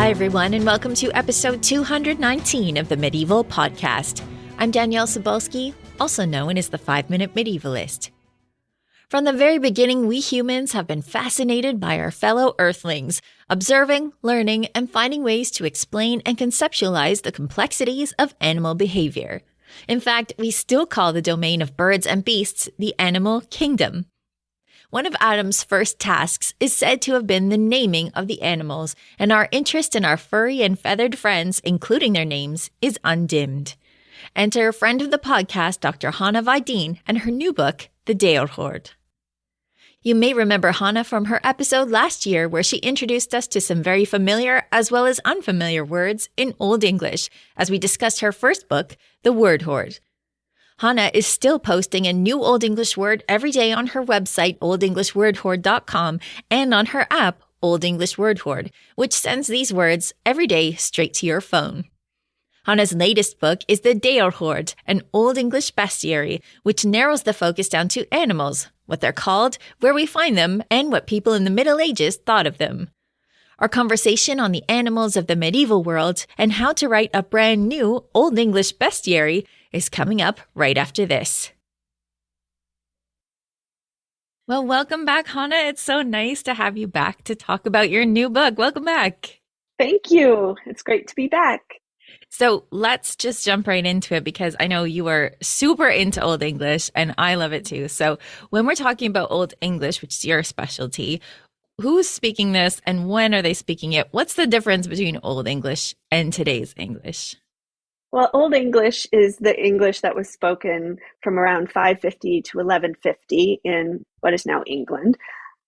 Hi, everyone, and welcome to episode 219 of the Medieval Podcast. I'm Danièle Cybulski, also known as the 5-Minute Medievalist. From the very beginning, we humans have been fascinated by our fellow Earthlings, observing, learning, and finding ways to explain and conceptualize the complexities of animal behavior. In fact, we still call the domain of birds and beasts the animal kingdom. One of Adam's first tasks is said to have been the naming of the animals, and our interest in our furry and feathered friends, including their names, is undimmed. Enter friend of the podcast, Dr. Hana Videen, and her new book, The Deorhord. You may remember Hana from her episode last year where she introduced us to some very familiar as well as unfamiliar words in Old English as we discussed her first book, The Word Hord. Hana is still posting a new Old English word every day on her website, oldenglishwordhord.com, and on her app, Old English Word Hord, which sends these words every day straight to your phone. Hana's latest book is The Deorhord, an Old English bestiary, which narrows the focus down to animals, what they're called, where we find them, and what people in the Middle Ages thought of them. Our conversation on the animals of the medieval world and how to write a brand new Old English bestiary is coming up right after this. Well, welcome back, Hana. It's so nice to have you back to talk about your new book. Welcome back. Thank you. It's great to be back. So let's just jump right into it because I know you are super into Old English and I love it too. So when we're talking about Old English, which is your specialty, who's speaking this and when are they speaking it? What's the difference between Old English and today's English? Well, Old English is the English that was spoken from around 550 to 1150 in what is now England.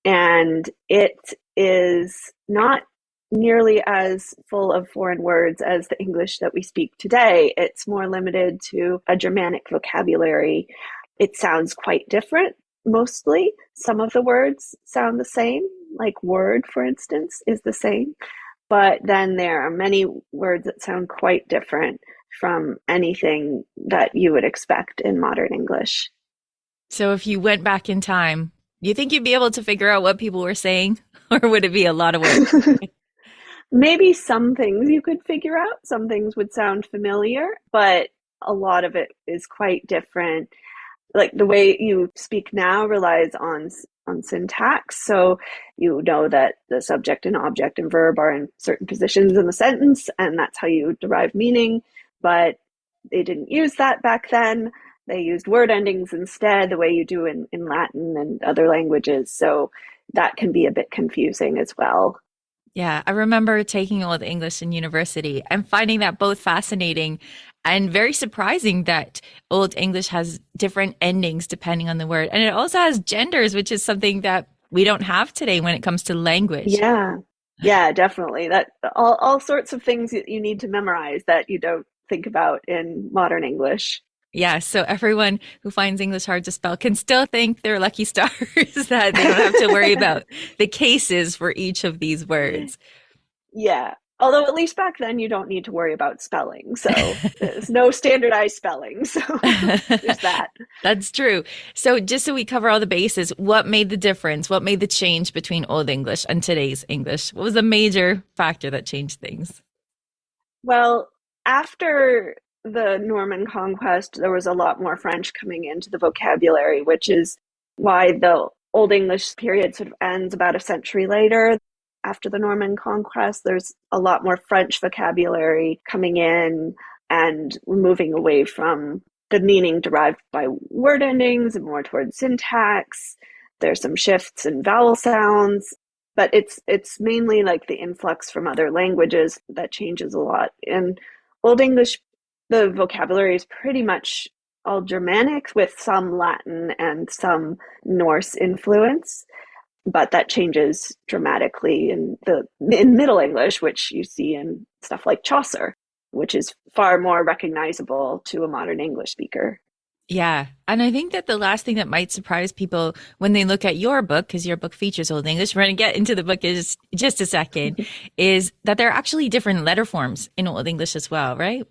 And it is not nearly as full of foreign words as the English that we speak today. It's more limited to a Germanic vocabulary. It sounds quite different, mostly. Some of the words sound the same, like word, for instance, is the same. But then there are many words that sound quite different from anything that you would expect in modern English. So if you went back in time, do you think you'd be able to figure out what people were saying? Or would it be a lot of work? Maybe some things you could figure out. Some things would sound familiar, but a lot of it is quite different. Like the way you speak now relies on syntax. So you know that the subject and object and verb are in certain positions in the sentence, and that's how you derive meaning. But they didn't use that back then. They used word endings instead, the way you do in Latin and other languages. So that can be a bit confusing as well. Yeah, I remember taking Old English in university and finding that both fascinating and very surprising that Old English has different endings depending on the word. And it also has genders, which is something that we don't have today when it comes to language. Yeah, definitely. That all sorts of things that you need to memorize that you don't think about in modern English. Yeah, so everyone who finds English hard to spell can still think they're lucky stars that they don't have to worry about the cases for each of these words. Yeah. Although at least back then you don't need to worry about spelling. So there's no standardized spelling. So there's that. That's true. So just so we cover all the bases, what made the difference? What made the change between Old English and today's English? What was the major factor that changed things? Well, after the Norman conquest, there was a lot more French coming into the vocabulary, which is why the Old English period sort of ends about a century later. After the Norman conquest, there's a lot more French vocabulary coming in, and we're moving away from the meaning derived by word endings and more towards syntax. There's some shifts in vowel sounds, but it's mainly like the influx from other languages that changes a lot. In Old English, the vocabulary is pretty much all Germanic with some Latin and some Norse influence, but that changes dramatically in Middle English, which you see in stuff like Chaucer, which is far more recognizable to a modern English speaker. Yeah. And I think that the last thing that might surprise people when they look at your book, because your book features Old English, we're going to get into the book in just a second, is that there are actually different letter forms in Old English as well, right?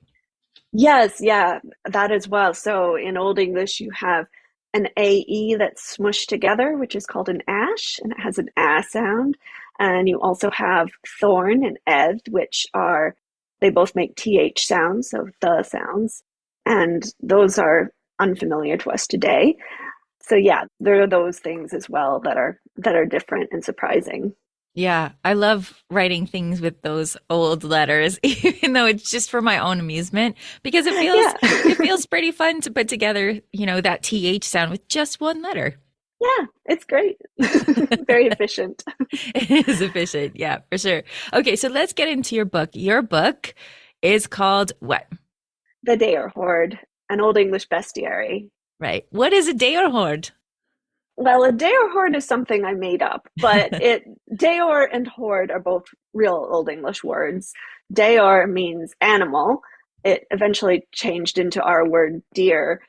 Yes, yeah, that as well. So in Old English, you have an AE that's smushed together, which is called an ash, and it has an A sound. And you also have thorn and ed, which are, they both make th sounds, so the sounds. And those are unfamiliar to us today. So yeah, there are those things as well that are different and surprising. Yeah, I love writing things with those old letters, even though it's just for my own amusement, because Yeah. it feels pretty fun to put together, that TH sound with just one letter. Yeah, it's great. Very efficient. It is efficient. Yeah, for sure. Okay, so let's get into your book. Your book is called what? The Deorhord, an Old English bestiary. Right. What is a Deorhord? Well, a Deorhord is something I made up, but Deor and horde are both real Old English words. Deor means animal. It eventually changed into our word deer.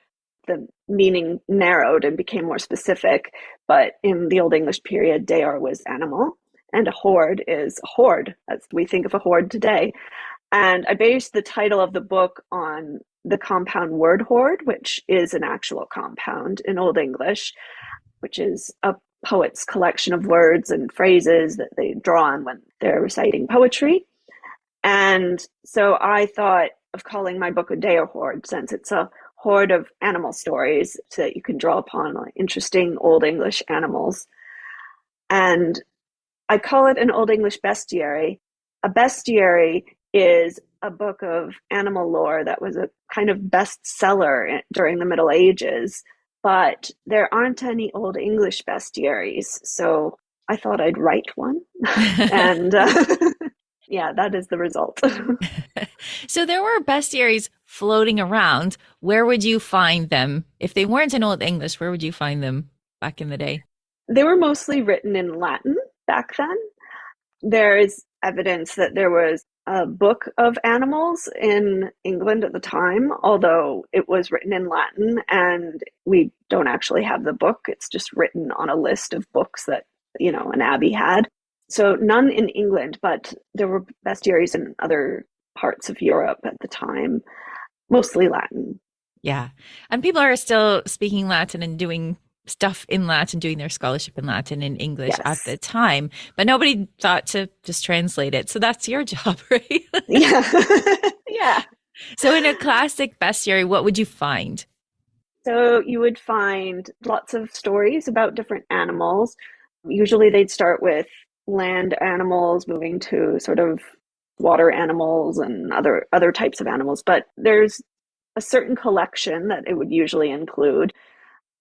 The meaning narrowed and became more specific, but in the Old English period, Deor was animal, and a horde is a horde, as we think of a horde today. And I based the title of the book on the compound word horde, which is an actual compound in Old English, which is a poet's collection of words and phrases that they draw on when they're reciting poetry. And so I thought of calling my book a Deorhord, since it's a horde of animal stories so that you can draw upon like interesting Old English animals. And I call it an Old English bestiary. A bestiary is a book of animal lore that was a kind of bestseller during the Middle Ages, but there aren't any Old English bestiaries. So I thought I'd write one. And yeah, that is the result. So there were bestiaries floating around. Where would you find them? If they weren't in Old English, where would you find them back in the day? They were mostly written in Latin back then. There is evidence that there was a book of animals in England at the time, although it was written in Latin and we don't actually have the book. It's just written on a list of books that, an abbey had. So none in England, but there were bestiaries in other parts of Europe at the time, mostly Latin. Yeah. And people are still speaking Latin and doing stuff in Latin, doing their scholarship in Latin and English at the time, but nobody thought to just translate it. So that's your job, right? Yeah. Yeah. So in a classic bestiary, what would you find? So you would find lots of stories about different animals. Usually they'd start with land animals, moving to sort of water animals and other types of animals, but there's a certain collection that it would usually include.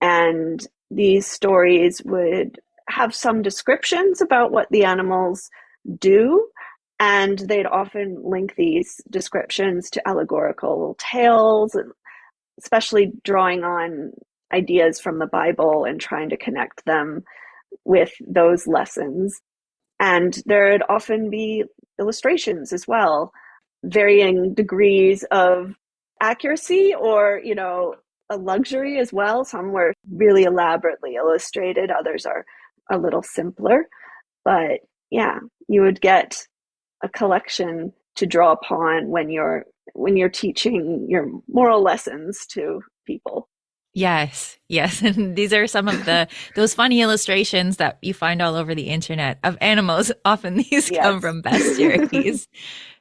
And these stories would have some descriptions about what the animals do, and they'd often link these descriptions to allegorical tales, especially drawing on ideas from the Bible and trying to connect them with those lessons. And there'd often be illustrations as well, varying degrees of accuracy or, a luxury as well. Some were really elaborately illustrated, others are a little simpler. But yeah, you would get a collection to draw upon when you're teaching your moral lessons to people. Yes, yes. And these are some of those funny illustrations that you find all over the internet of animals. Often these come from bestiaries.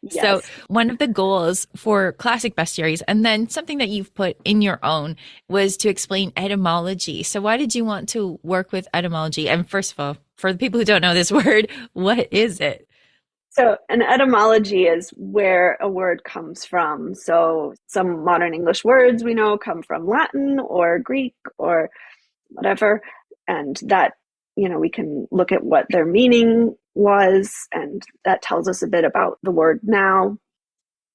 Yes. So one of the goals for classic bestiaries, and then something that you've put in your own, was to explain etymology. So why did you want to work with etymology? And first of all, for the people who don't know this word, what is it? So an etymology is where a word comes from. So some modern English words we know come from Latin or Greek or whatever. And that, we can look at what their meaning was, and that tells us a bit about the word now.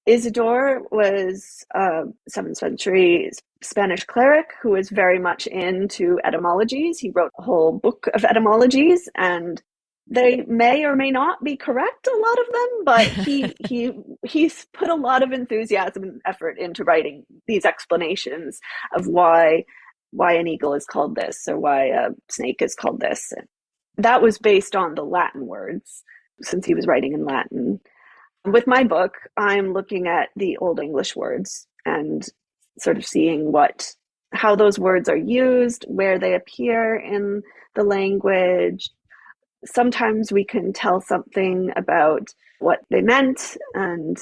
Isidore was a 7th century Spanish cleric who was very much into etymologies. He wrote a whole book of etymologies, and they may or may not be correct, a lot of them, but he's put a lot of enthusiasm and effort into writing these explanations of why an eagle is called this or why a snake is called this. And that was based on the Latin words, since he was writing in Latin. With my book, I'm looking at the Old English words and sort of seeing how those words are used, where they appear in the language, sometimes we can tell something about what they meant, and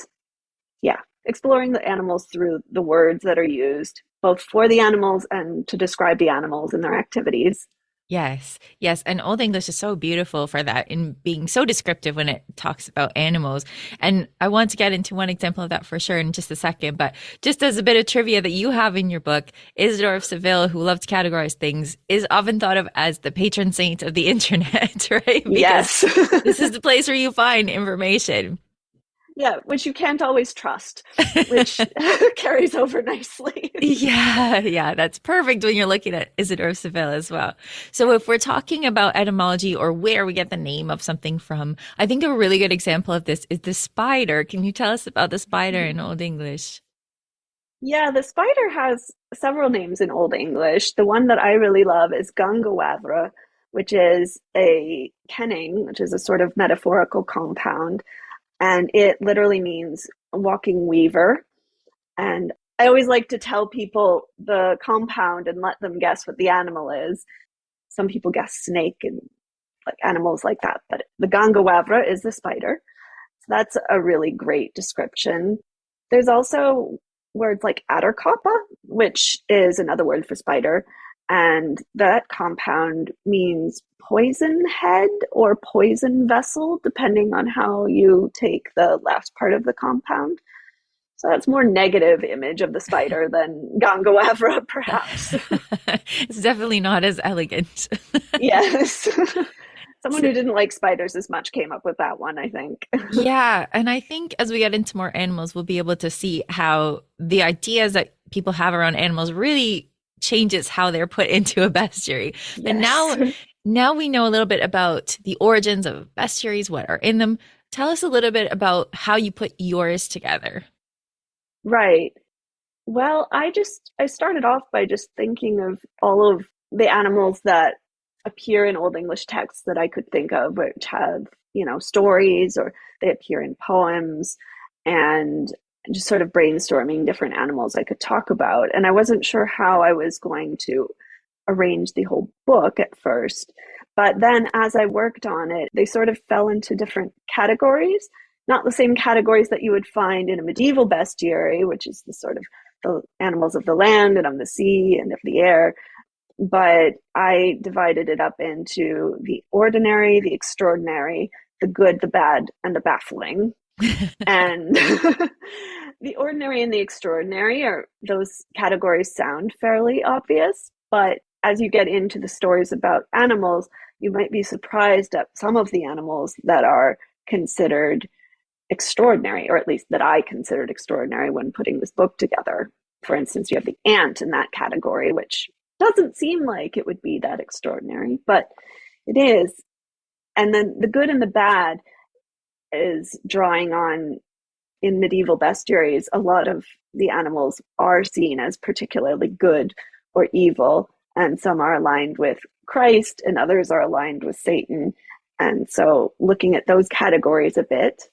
yeah, exploring the animals through the words that are used, both for the animals and to describe the animals and their activities. Yes, yes. And Old English is so beautiful for that in being so descriptive when it talks about animals. And I want to get into one example of that for sure in just a second. But just as a bit of trivia that you have in your book, Isidore of Seville, who loved to categorize things, is often thought of as the patron saint of the internet, right? Because Yes. this is the place where you find information. Yeah, which you can't always trust, which carries over nicely. Yeah, yeah, that's perfect when you're looking at Isidore of Seville as well. So if we're talking about etymology or where we get the name of something from, I think a really good example of this is the spider. Can you tell us about the spider in Old English? Yeah, the spider has several names in Old English. The one that I really love is gangawavra, which is a kenning, which is a sort of metaphorical compound, and it literally means walking weaver. And I always like to tell people the compound and let them guess what the animal is. Some people guess snake and like animals like that, but the gangawavra is the spider. So that's a really great description. There's also words like atterkoppa, which is another word for spider. And that compound means poison head or poison vessel, depending on how you take the last part of the compound. So that's more negative image of the spider than gangawavra, perhaps. It's definitely not as elegant. Yes. Someone So, who didn't like spiders as much came up with that one, I think. yeah, and I think as we get into more animals, we'll be able to see how the ideas that people have around animals really changes how they're put into a bestiary. But Yes. now we know a little bit about the origins of bestiaries, what are in them. Tell us a little bit about how you put yours together. Right. Well, I started off by just thinking of all of the animals that appear in Old English texts that I could think of, which have, stories or they appear in poems, and just sort of brainstorming different animals I could talk about. And I wasn't sure how I was going to arrange the whole book at first. But then as I worked on it, they sort of fell into different categories, not the same categories that you would find in a medieval bestiary, which is the sort of the animals of the land and of the sea and of the air. But I divided it up into the ordinary, the extraordinary, the good, the bad, and the baffling. And the ordinary and the extraordinary are those categories sound fairly obvious, but as you get into the stories about animals, you might be surprised at some of the animals that are considered extraordinary, or at least that I considered extraordinary when putting this book together. For instance, you have the ant in that category, which doesn't seem like it would be that extraordinary, but it is. And then the good and the bad is drawing on in medieval bestiaries, a lot of the animals are seen as particularly good or evil, and some are aligned with Christ and others are aligned with Satan. And so looking at those categories a bit,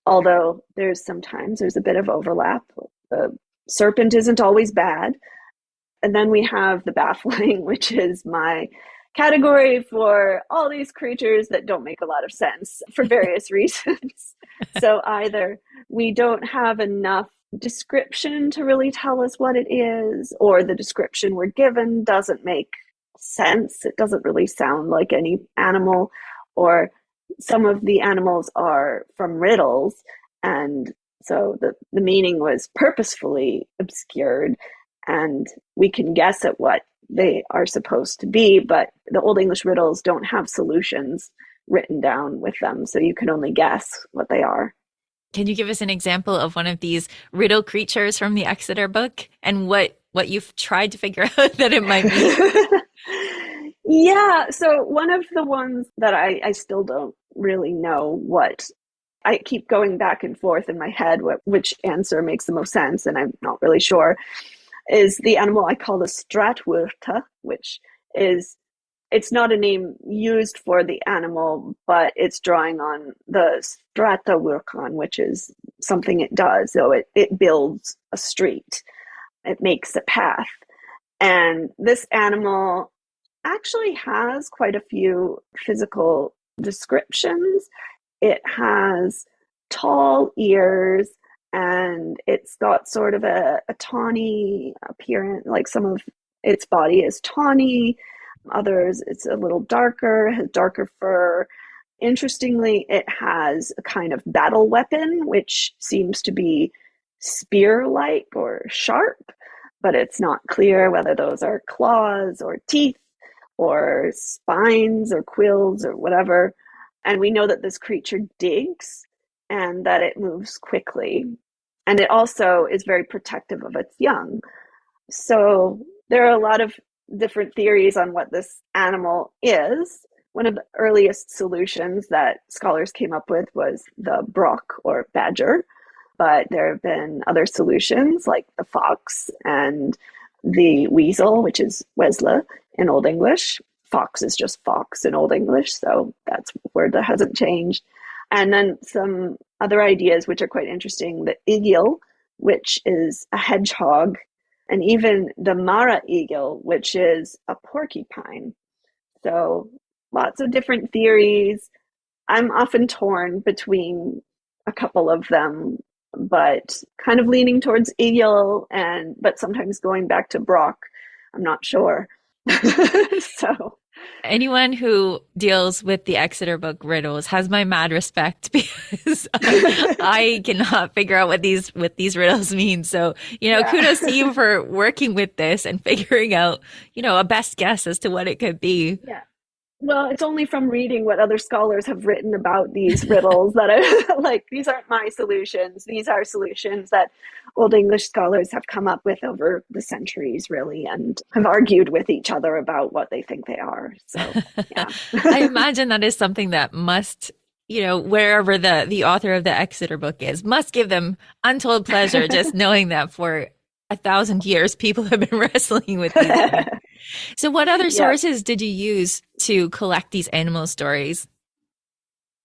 although there's a bit of overlap. The serpent isn't always bad. And then we have the baffling, which is my category for all these creatures that don't make a lot of sense for various reasons. So either we don't have enough description to really tell us what it is, or the description we're given doesn't make sense. It doesn't really sound like any animal, or some of the animals are from riddles, and so the meaning was purposefully obscured, and we can guess at what they are supposed to be, but the Old English riddles don't have solutions written down with them, so you can only guess what they are. Can you give us an example of one of these riddle creatures from the Exeter book and what you've tried to figure out that it might be? Yeah, so one of the ones that I still don't really know what, I keep going back and forth in my head which answer makes the most sense, and I'm not really sure, is the animal I call the Stratwurta, which is, it's not a name used for the animal, but it's drawing on the Stratawurkan, which is something it does. So it builds a street, it makes a path. And this animal actually has quite a few physical descriptions. It has tall ears, and it's got sort of a tawny appearance, like some of its body is tawny, others it's a little darker, has darker fur. Interestingly, it has a kind of battle weapon, which seems to be spear-like or sharp, but it's not clear whether those are claws or teeth or spines or quills or whatever. And we know that this creature digs and that it moves quickly. And it also is very protective of its young. So there are a lot of different theories on what this animal is. One of the earliest solutions that scholars came up with was the brock or badger, but there have been other solutions like the fox and the weasel, which is wesla in Old English. Fox is just fox in Old English, so that's a word that hasn't changed. And then some other ideas which are quite interesting, the eagle, which is a hedgehog, and even the mara eagle, which is a porcupine. So lots of different theories. I'm often torn between a couple of them, but kind of leaning towards eagle, but sometimes going back to brock. I'm not sure. So anyone who deals with the Exeter book riddles has my mad respect because I cannot figure out what these riddles mean. So, kudos to you for working with this and figuring out, a best guess as to what it could be. Yeah. Well, it's only from reading what other scholars have written about these riddles that I like, these aren't my solutions. These are solutions that Old English scholars have come up with over the centuries, really, and have argued with each other about what they think they are. So, yeah. I imagine that is something that must, wherever the author of the Exeter book is, must give them untold pleasure just knowing that for 1,000 years, people have been wrestling with these things. So what other sources did you use to collect these animal stories?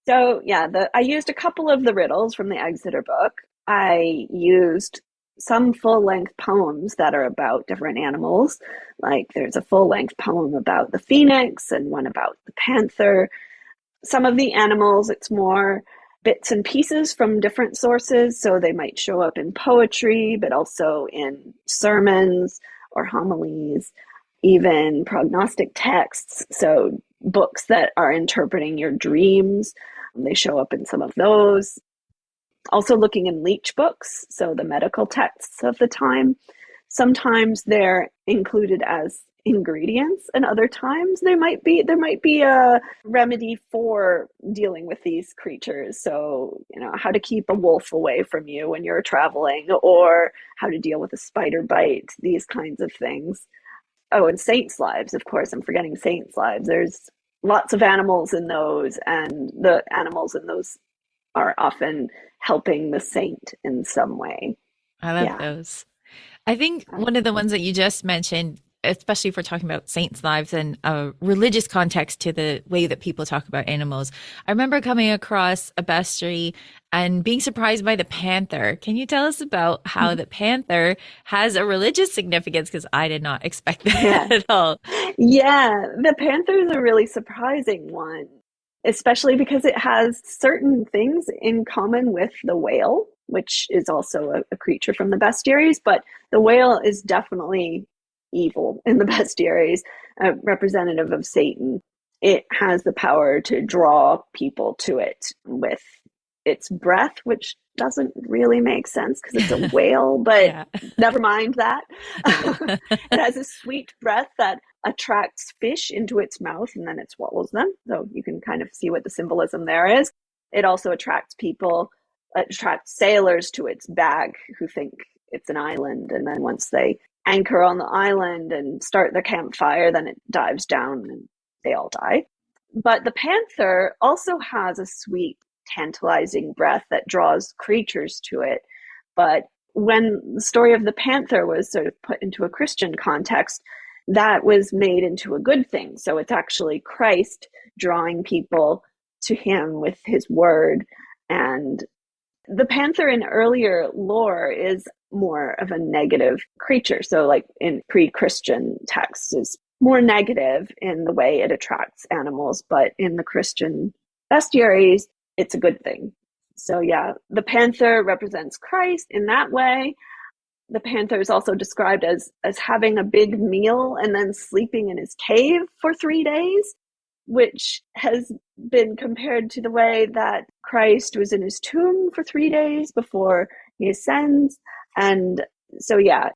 So I used a couple of the riddles from the Exeter book. I used some full-length poems that are about different animals. Like there's a full-length poem about the phoenix and one about the panther. Some of the animals, it's more bits and pieces from different sources. So they might show up in poetry, but also in sermons or homilies, even prognostic texts. So books that are interpreting your dreams, they show up in some of those. Also looking in leech books, so the medical texts of the time. Sometimes they're included as ingredients, and other times there might be a remedy for dealing with these creatures. So, how to keep a wolf away from you when you're traveling, or how to deal with a spider bite, these kinds of things. Oh, and saints' lives, of course. I'm forgetting saints' lives. There's lots of animals in those, and the animals in those are often helping the saint in some way. I love those. I think one of the ones that you just mentioned, especially if we're talking about saints' lives and a religious context to the way that people talk about animals. I remember coming across a bestiary and being surprised by the panther. Can you tell us about how the panther has a religious significance? Because I did not expect that at all. Yeah, the panther is a really surprising one, especially because it has certain things in common with the whale, which is also a creature from the bestiaries, but the whale is definitely evil in the bestiaries, a representative of Satan. It has the power to draw people to it with its breath, which doesn't really make sense because it's a whale, but never mind that. It has a sweet breath that attracts fish into its mouth and then it swallows them. So you can kind of see what the symbolism there is. It also attracts people, attracts sailors to its bag who think it's an island. And then once they anchor on the island and start their campfire, then it dives down and they all die. But the panther also has a sweet, tantalizing breath that draws creatures to it. But when the story of the panther was sort of put into a Christian context, that was made into a good thing. So it's actually Christ drawing people to him with his word. And the panther in earlier lore is more of a negative creature. So like in pre-Christian texts is more negative in the way it attracts animals, but in the Christian bestiaries, it's a good thing. So yeah, the panther represents Christ in that way. The panther is also described as having a big meal and then sleeping in his cave for 3 days, which has been compared to the way that Christ was in his tomb for 3 days before he ascends. And so, yeah,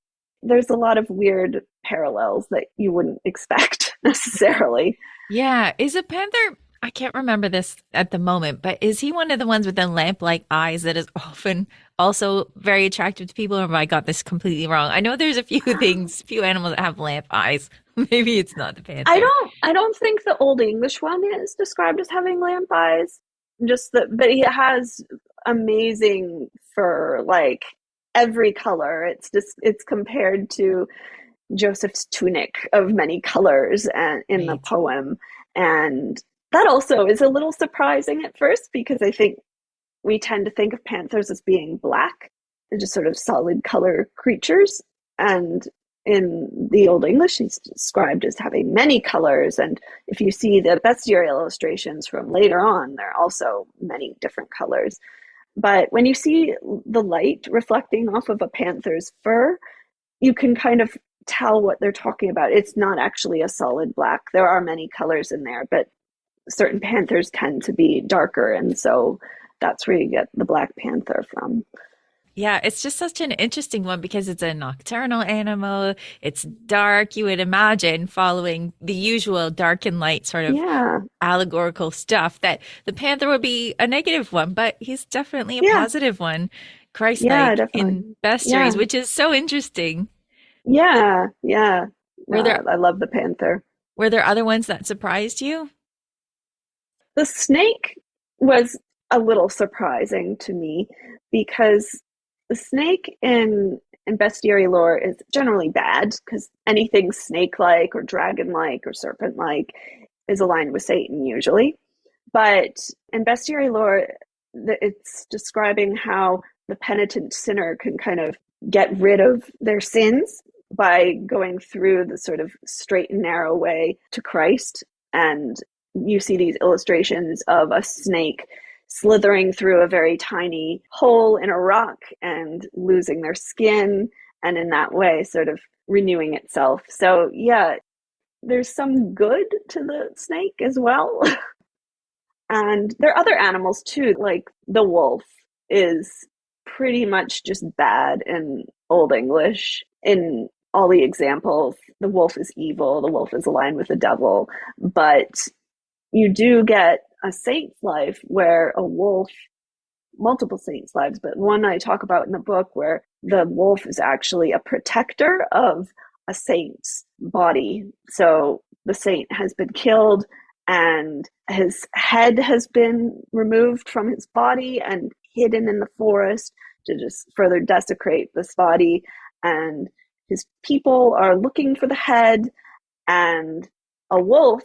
there's a lot of weird parallels that you wouldn't expect necessarily. Yeah. Is a panther, I can't remember this at the moment, but is he one of the ones with the lamp-like eyes that is often also very attractive to people? Or have I got this completely wrong? I know there's a few things, few animals that have lamp eyes. Maybe it's not the panther. I don't think the Old English one is described as having lamp eyes. Just that, but he has amazing fur, like every color. It's compared to Joseph's tunic of many colors and in the Right. poem. And that also is a little surprising at first because I think we tend to think of panthers as being black. They're just sort of solid color creatures. And in the Old English, he's described as having many colors. And if you see the bestiary illustrations from later on, there are also many different colors. But when you see the light reflecting off of a panther's fur, you can kind of tell what they're talking about. It's not actually a solid black. There are many colors in there, but certain panthers tend to be darker. And so that's where you get the black panther from. Yeah, it's just such an interesting one because it's a nocturnal animal. It's dark. You would imagine following the usual dark and light sort of Yeah. allegorical stuff that the panther would be a negative one, but he's definitely a Yeah. positive one, Yeah, Christ-like in definitely. Yeah. bestiaries, which is so interesting. Yeah. Yeah. Were No, there I love the panther. were there other ones that surprised you? The snake was a little surprising to me because the snake in bestiary lore is generally bad because anything snake-like or dragon-like or serpent-like is aligned with Satan usually. But in bestiary lore, it's describing how the penitent sinner can kind of get rid of their sins by going through the sort of straight and narrow way to Christ. And you see these illustrations of a snake slithering through a very tiny hole in a rock and losing their skin, and in that way, sort of renewing itself. So, yeah, there's some good to the snake as well. And there are other animals too, like the wolf is pretty much just bad in Old English. In all the examples, the wolf is evil, the wolf is aligned with the devil. But you do get a saint's life where a wolf, multiple saints' lives, but one I talk about in the book where the wolf is actually a protector of a saint's body. So the saint has been killed and his head has been removed from his body and hidden in the forest to just further desecrate this body. And his people are looking for the head, and a wolf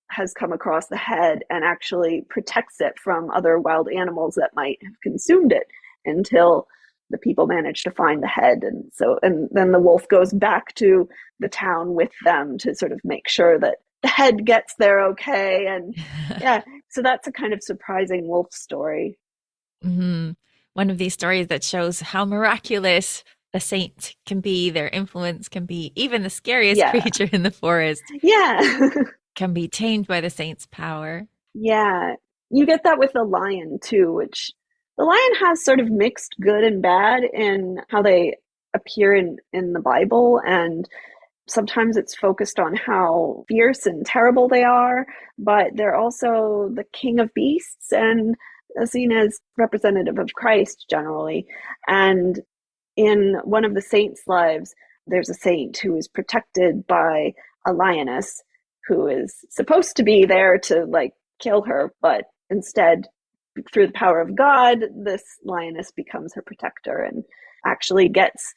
has come across the head and actually protects it from other wild animals that might have consumed it until the people manage to find the head. And so, and then the wolf goes back to the town with them to sort of make sure that the head gets there okay. And yeah, so that's a kind of surprising wolf story. Hmm. One of these stories that shows how miraculous a saint can be, their influence can be, even the scariest Yeah. creature in the forest Yeah. can be tamed by the saint's power. Yeah. You get that with the lion too, which the lion has sort of mixed good and bad in how they appear in the Bible. And sometimes it's focused on how fierce and terrible they are, but they're also the king of beasts and seen as representative of Christ generally. And in one of the saints' lives, there's a saint who is protected by a lioness who is supposed to be there to like kill her, but instead, through the power of God, this lioness becomes her protector and actually gets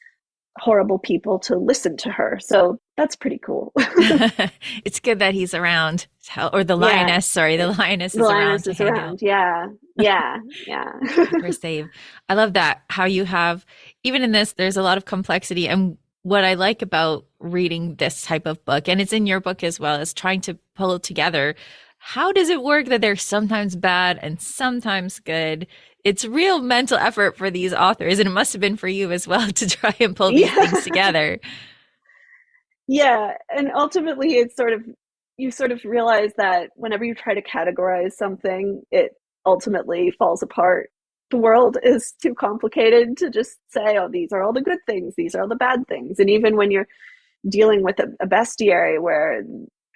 horrible people to listen to her. So that's pretty cool. It's good that he's around, or the Yeah. lioness, sorry, the lioness The is around lioness to is hang out, around. Yeah. Yeah. Yeah. keep her safe. I love that, how you have, even in this, there's a lot of complexity. And what I like about reading this type of book, and it's in your book as well, is trying to pull together how does it work that they're sometimes bad and sometimes good? It's real mental effort for these authors, and it must have been for you as well to try and pull these things Yeah. together. Yeah, and ultimately it's sort of you sort of realize that whenever you try to categorize something, it ultimately falls apart. The world is too complicated to just say, oh, these are all the good things, these are all the bad things. And even when you're dealing with a bestiary where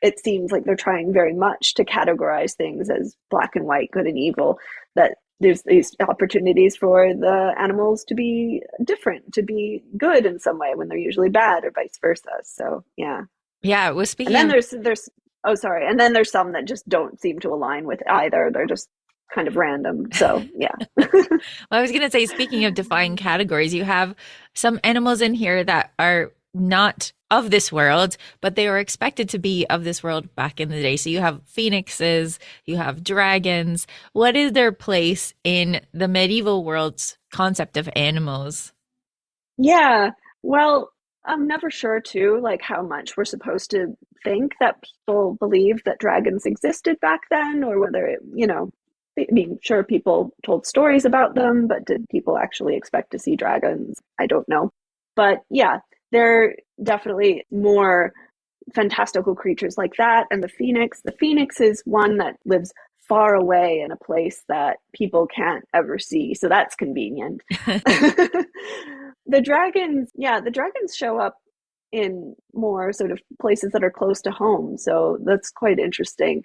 it seems like they're trying very much to categorize things as black and white, good and evil, that there's these opportunities for the animals to be different, to be good in some way when they're usually bad, or vice versa. So yeah. Yeah, well, And speaking then of, there's oh sorry, and then there's some that just don't seem to align with either. They're just kind of random. So yeah. well, I was going to say, speaking of defining categories, you have some animals in here that are not of this world, but they were expected to be of this world back in the day. So you have phoenixes, you have dragons. What is their place in the medieval world's concept of animals? Yeah. Well, I'm never sure too, like how much we're supposed to think that people believed that dragons existed back then, or whether it, I mean, sure, people told stories about them, but did people actually expect to see dragons? I don't know. But yeah, they're definitely more fantastical creatures like that. And the phoenix is one that lives far away in a place that people can't ever see. So that's convenient. The dragons show up in more sort of places that are close to home. So that's quite interesting.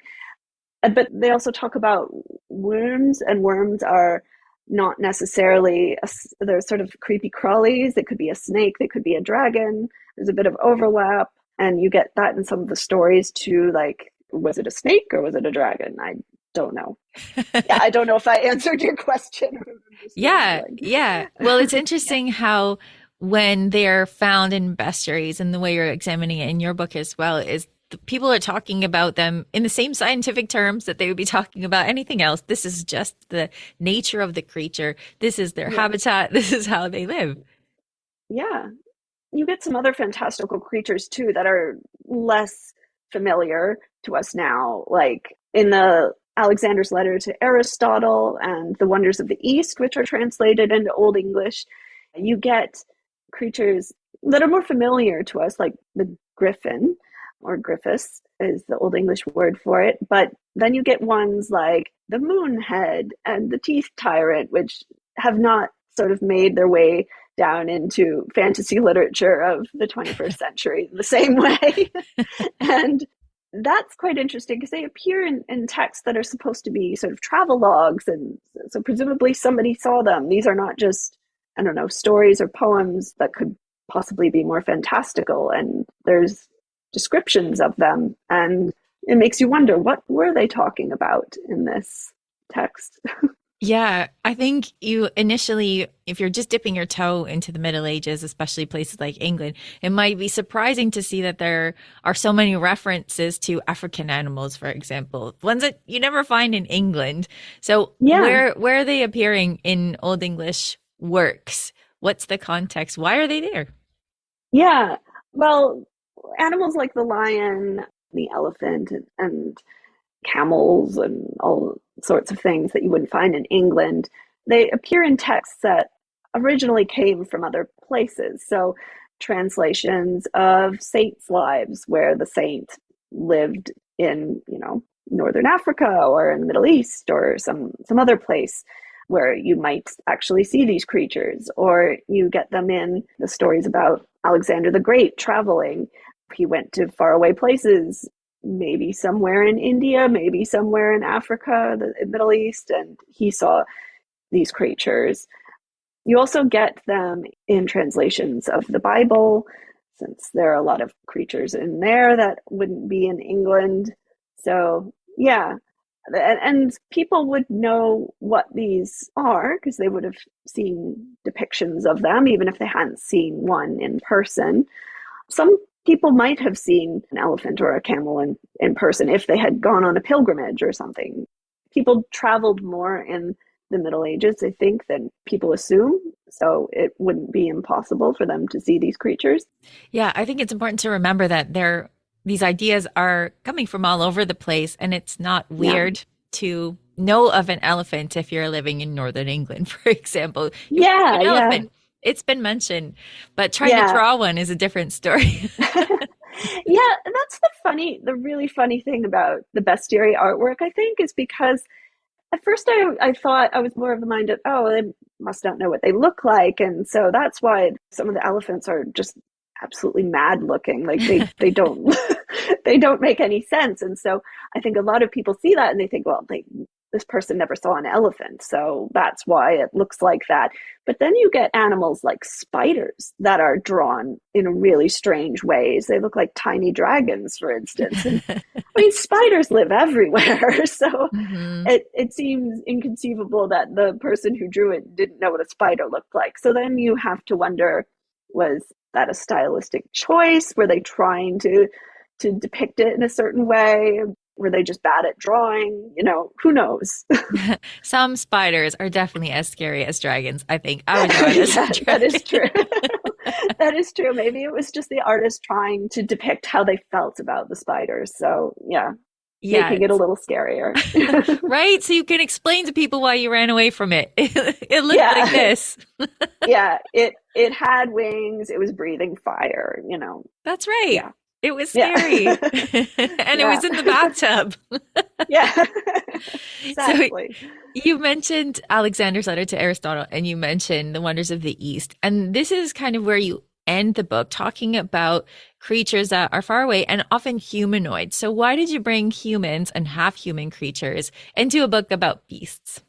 But they also talk about worms, and worms are not necessarily, they're sort of creepy crawlies. It could be a snake, they could be a dragon. There's a bit of overlap. And you get that in some of the stories too. Like, was it a snake or was it a dragon? I don't know. Yeah, I don't know if I answered your question or if I'm just Yeah, rambling. yeah. Well, it's Yeah. interesting how when they're found in bestiaries and the way you're examining it in your book as well is people are talking about them in the same scientific terms that they would be talking about anything else. This is just the nature of the creature. This is their Yeah. habitat. This is how they live. Yeah. You get some other fantastical creatures too that are less familiar to us now, like in the Alexander's letter to Aristotle and the Wonders of the East, which are translated into Old English. You get creatures that are more familiar to us, like the griffin, or griffus is the Old English word for it. But then you get ones like the moonhead and the teeth tyrant, which have not sort of made their way down into fantasy literature of the 21st century the same way. And that's quite interesting because they appear in texts that are supposed to be sort of travel logs. And so presumably somebody saw them. These are not just, I don't know, stories or poems that could possibly be more fantastical. And there's descriptions of them. And it makes you wonder, what were they talking about in this text? Yeah, I think you initially, if you're just dipping your toe into the Middle Ages, especially places like England, it might be surprising to see that there are so many references to African animals, for example, ones that you never find in England. So Yeah. where are they appearing in Old English works? What's the context? Why are they there? Yeah. Well, animals like the lion, the elephant, and camels, and all sorts of things that you wouldn't find in England, they appear in texts that originally came from other places. So, translations of saints' lives, where the saint lived in, northern Africa or in the Middle East or some other place where you might actually see these creatures, or you get them in the stories about Alexander the Great traveling. He went to faraway places, maybe somewhere in India, maybe somewhere in Africa, the Middle East, and he saw these creatures. You also get them in translations of the Bible, since there are a lot of creatures in there that wouldn't be in England. So, yeah. And people would know what these are because they would have seen depictions of them, even if they hadn't seen one in person. Some people might have seen an elephant or a camel in person if they had gone on a pilgrimage or something. People traveled more in the Middle Ages, I think, than people assume. So it wouldn't be impossible for them to see these creatures. Yeah, I think it's important to remember that these ideas are coming from all over the place, and it's not Yeah. weird to know of an elephant if you're living in northern England, for example. You've heard of Yeah, an yeah, elephant. It's been mentioned, but trying to yeah. draw one is a different story. Yeah, and that's the really funny thing about the bestiary artwork, I think, is because at first I thought I was more of the mind of, oh, they must not know what they look like. And so that's why some of the elephants are just absolutely mad looking. Like they don't they don't make any sense. And so I think a lot of people see that and they think, well, this person never saw an elephant, so that's why it looks like that. But then you get animals like spiders that are drawn in really strange ways. They look like tiny dragons, for instance. And I mean, spiders live everywhere. So Hmm. it seems inconceivable that the person who drew it didn't know what a spider looked like. So then you have to wonder, was that a stylistic choice? Were they trying to depict it in a certain way? Were they just bad at drawing? Who knows? Some spiders are definitely as scary as dragons, I think. I would draw it as a Yeah, that is dragon. true. That is true. Maybe it was just the artist trying to depict how they felt about the spiders. So, yeah, Yeah, making it a little scarier. right? So you can explain to people why you ran away from it. It looked like Yeah. this. Yeah, it had wings, it was breathing fire. That's right. Yeah. It was Yeah. scary. And it Yeah. was in the bathtub. Yeah. So Exactly. you mentioned Alexander's letter to Aristotle and you mentioned the wonders of the East. And this is kind of where you end the book talking about creatures that are far away and often humanoid. So why did you bring humans and half human creatures into a book about beasts?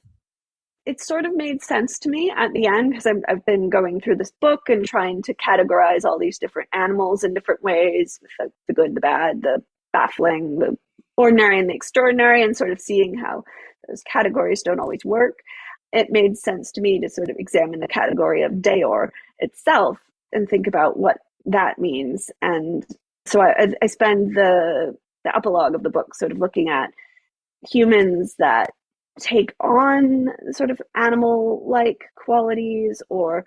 It sort of made sense to me at the end because I've been going through this book and trying to categorize all these different animals in different ways, with the good, the bad, the baffling, the ordinary, and the extraordinary, and sort of seeing how those categories don't always work. It made sense to me to sort of examine the category of Deor itself and think about what that means. And so I spend the epilogue of the book sort of looking at humans that take on sort of animal like qualities or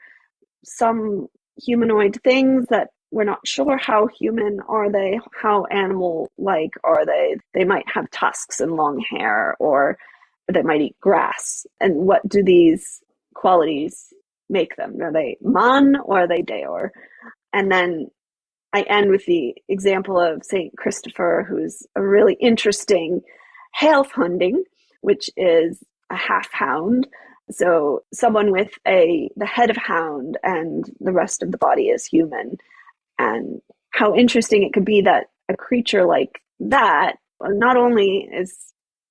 some humanoid things that we're not sure how human are they, how animal like are they. They might have tusks and long hair, or they might eat grass. And what do these qualities make them? Are they man or are they deor? And then I end with the example of St. Christopher, who's a really interesting halfhunding, which is a half hound. So someone with the head of hound and the rest of the body is human. And how interesting it could be that a creature like that, not only is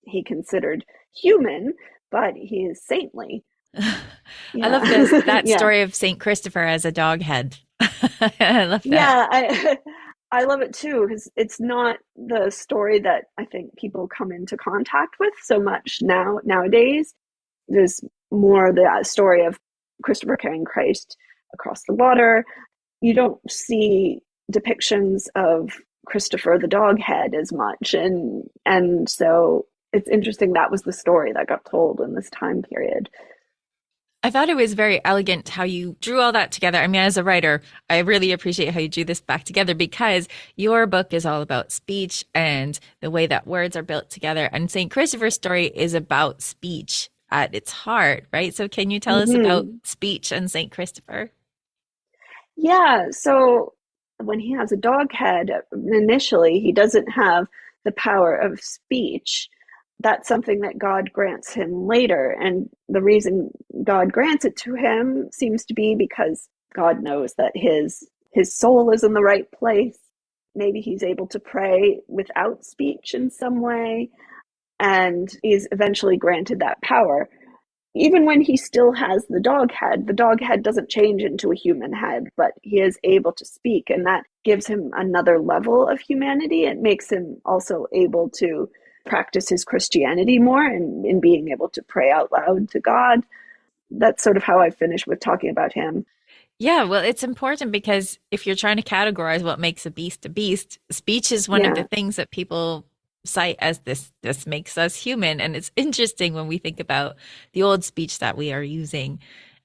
he considered human, but he is saintly. I love Yeah. this that Yeah. story of Saint Christopher as a dog head. I love that. Yeah, I love it too because it's not the story that I think people come into contact with so much nowadays. There's more the story of Christopher carrying Christ across the water. You don't see depictions of Christopher the dog head as much, and so it's interesting that was the story that got told in this time period. I thought it was very elegant how you drew all that together. I mean, as a writer, I really appreciate how you drew this back together because your book is all about speech and the way that words are built together. And St. Christopher's story is about speech at its heart, right? So can you tell us about Hmm. speech and St. Christopher? Yeah, so when he has a dog head, initially, he doesn't have the power of speech. That's something that God grants him later. And the reason God grants it to him seems to be because God knows that his soul is in the right place. Maybe he's able to pray without speech in some way, and he's eventually granted that power. Even when he still has the dog head doesn't change into a human head, but he is able to speak, and that gives him another level of humanity. It makes him also able to practice his Christianity more and in being able to pray out loud to God. That's sort of how I finish with talking about him. Yeah, well, it's important because if you're trying to categorize what makes a beast, speech is one of the Yeah, things that people cite as this makes us human. And it's interesting when we think about the old speech that we are using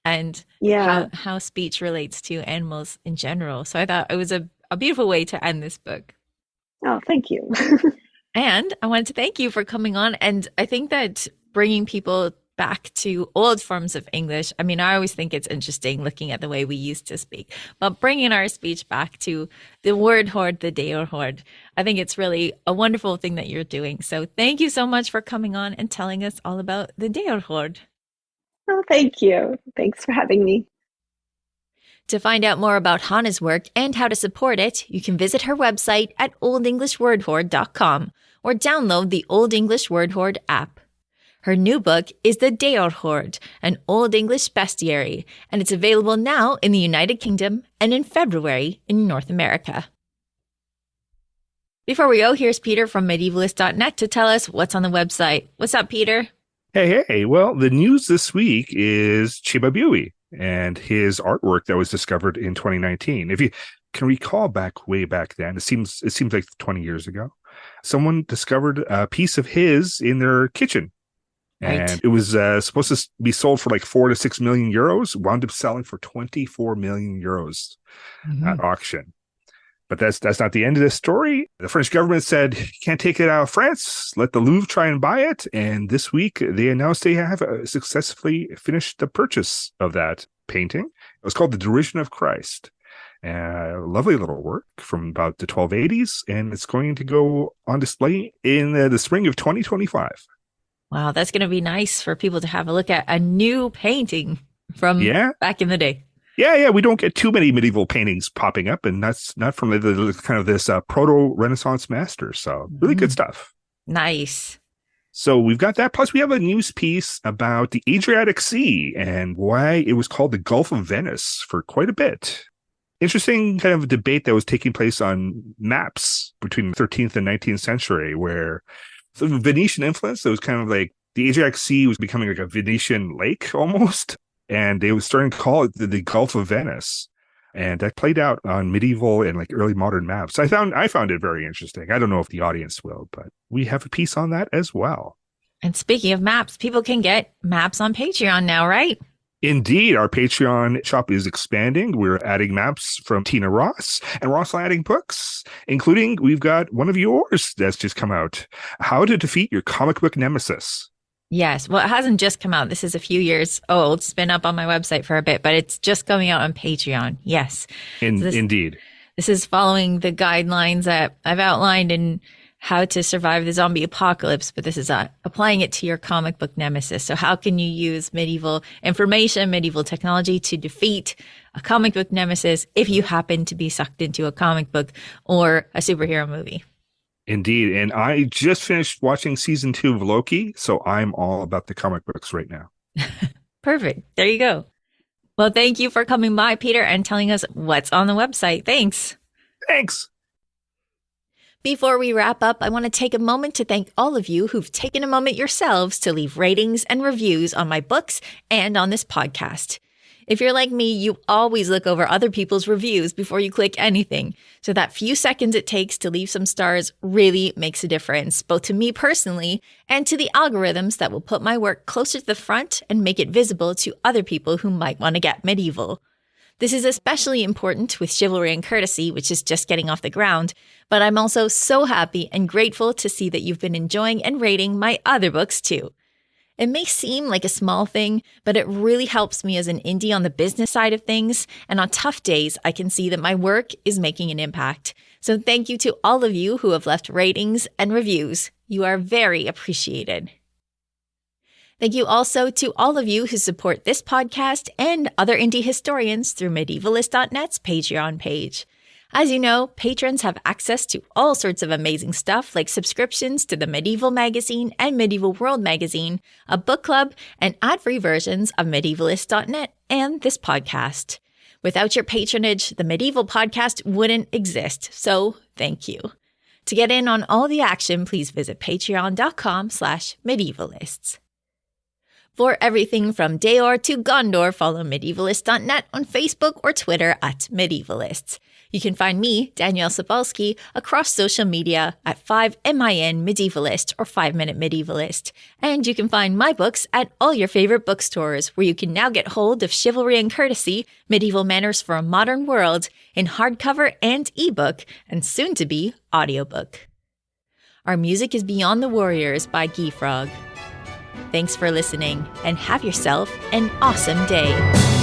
and yeah. how speech relates to animals in general. So I thought it was a beautiful way to end this book. Oh, thank you. And I wanted to thank you for coming on. And I think that bringing people back to old forms of English, I mean, I always think it's interesting looking at the way we used to speak, but bringing our speech back to the word horde, the Deorhord, I think it's really a wonderful thing that you're doing. So thank you so much for coming on and telling us all about the Deorhord. Oh, thank you. Thanks for having me. To find out more about Hana's work and how to support it, you can visit her website at oldenglishwordhorde.com or download the Old English Word Horde app. Her new book is The Deorhord, an Old English bestiary, and it's available now in the United Kingdom and in February in North America. Before we go, here's Peter from medievalist.net to tell us what's on the website. What's up, Peter? Hey. Well, the news this week is Chibabuwi and his artwork that was discovered in 2019. If you can recall way back then, it seems like 20 years ago, someone discovered a piece of his in their kitchen. And Right. it was supposed to be sold for like 4 to 6 million euros, wound up selling for 24 million euros at auction. But that's not the end of this story. The French government said, you can't take it out of France. Let the Louvre try and buy it. And this week, they announced they have successfully finished the purchase of that painting. It was called The Derision of Christ. Lovely little work from about the 1280s. And it's going to go on display in the spring of 2025. Wow, that's going to be nice for people to have a look at a new painting from back in the day. Yeah. We don't get too many medieval paintings popping up, and that's not from the kind of this proto-Renaissance master. So really good stuff. Nice. So we've got that. Plus, we have a news piece about the Adriatic Sea and why it was called the Gulf of Venice for quite a bit. Interesting kind of debate that was taking place on maps between the 13th and 19th century, where the Venetian influence, it was kind of like the Adriatic Sea was becoming like a Venetian lake almost. And they were starting to call it the Gulf of Venice. And that played out on medieval and like early modern maps. I found it very interesting. I don't know if the audience will, but we have a piece on that as well. And speaking of maps, people can get maps on Patreon now, right? Indeed, our Patreon shop is expanding. We're adding maps from Tina Ross, and we're also adding books, including we've got one of yours that's just come out, How to Defeat Your Comic Book Nemesis. Yes. Well, it hasn't just come out. This is a few years old. It's been up on my website for a bit, but it's just coming out on Patreon. Yes. Indeed. This is following the guidelines that I've outlined in How to Survive the Zombie Apocalypse, but this is applying it to your comic book nemesis. So how can you use medieval information, medieval technology to defeat a comic book nemesis if you happen to be sucked into a comic book or a superhero movie? Indeed. And I just finished watching season 2 of Loki, so I'm all about the comic books right now. Perfect. There you go. Well, thank you for coming by, Peter, and telling us what's on the website. Thanks. Thanks. Before we wrap up, I want to take a moment to thank all of you who've taken a moment yourselves to leave ratings and reviews on my books and on this podcast. If you're like me, you always look over other people's reviews before you click anything. So that few seconds it takes to leave some stars really makes a difference, both to me personally and to the algorithms that will put my work closer to the front and make it visible to other people who might want to get medieval. This is especially important with Chivalry and Courtesy, which is just getting off the ground, but I'm also so happy and grateful to see that you've been enjoying and rating my other books too. It may seem like a small thing, but it really helps me as an indie on the business side of things, and on tough days, I can see that my work is making an impact. So thank you to all of you who have left ratings and reviews. You are very appreciated. Thank you also to all of you who support this podcast and other indie historians through medievalist.net's Patreon page. As you know, patrons have access to all sorts of amazing stuff like subscriptions to the Medieval Magazine and Medieval World Magazine, a book club, and ad-free versions of medievalist.net and this podcast. Without your patronage, the Medieval Podcast wouldn't exist, so thank you. To get in on all the action, please visit patreon.com/medievalists. For everything from Deor to Gondor, follow medievalist.net on Facebook or Twitter at Medievalists. You can find me, Danièle Cebulski, across social media at 5MIN Medievalist or 5 Minute Medievalist. And you can find my books at all your favorite bookstores, where you can now get hold of Chivalry and Courtesy, Medieval Manners for a Modern World, in hardcover and ebook, and soon to be audiobook. Our music is Beyond the Warriors by Geefrog. Thanks for listening, and have yourself an awesome day.